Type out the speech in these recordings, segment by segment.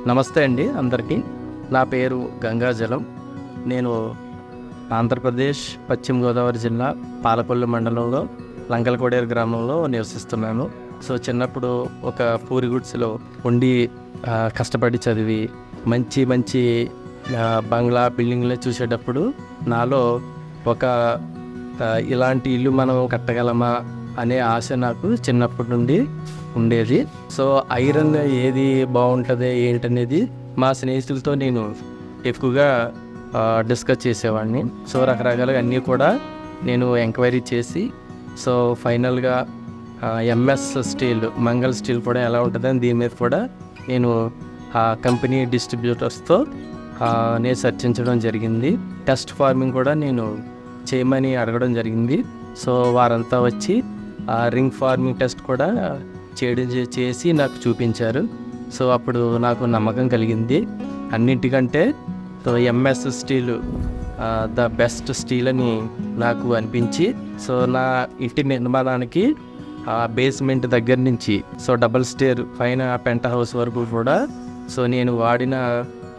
నమస్తే అండి అందరికీ. నా పేరు గంగాజలం. నేను ఆంధ్రప్రదేశ్ పశ్చిమ గోదావరి జిల్లా పాలకొల్లు మండలంలో లంకలకోడేరు గ్రామంలో నివసిస్తున్నాను. సో చిన్నప్పుడు ఒక పూరి గుడిసెలో ఉండి కష్టపడి చదివి మంచి మంచి బంగ్లా బిల్డింగ్లు చూసేటప్పుడు నాలో ఒక ఇలాంటి ఇల్లు మనం కట్టగలమా అనే ఆశ నాకు చిన్నప్పటి నుండి ఉండేది. సో ఐరన్ ఏది బాగుంటుంది ఏంటనేది మా స్నేహితులతో నేను ఎక్కువగా డిస్కస్ చేసేవాడిని. సో రకరకాలుగా అన్నీ కూడా నేను ఎంక్వైరీ చేసి సో ఫైనల్గా ఎంఎస్ స్టీల్, మంగళ స్టీల్ కూడా ఎలా ఉంటుందని దీని మీద కూడా నేను ఆ కంపెనీ డిస్ట్రిబ్యూటర్స్తో నేను చర్చించడం జరిగింది. టెస్ట్ ఫార్మింగ్ కూడా నేను చేయమని అడగడం జరిగింది. సో వారంతా వచ్చి ఆ రింగ్ ఫార్మింగ్ టెస్ట్ కూడా చేసి నాకు చూపించారు. సో అప్పుడు నాకు నమ్మకం కలిగింది. అన్నింటికంటే so MS steal the best steel అని నాకు అనిపించి సో నా ఇంటి నిర్మాణానికి బేస్మెంట్ దగ్గర నుంచి సో డబల్ స్టేర్ పైన పెంట్ హౌస్ వరకు కూడా సో నేను వాడిన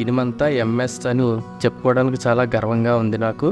ఇనుమంతా ఎంఎస్ అని చెప్పుకోవడానికి చాలా గర్వంగా ఉంది నాకు.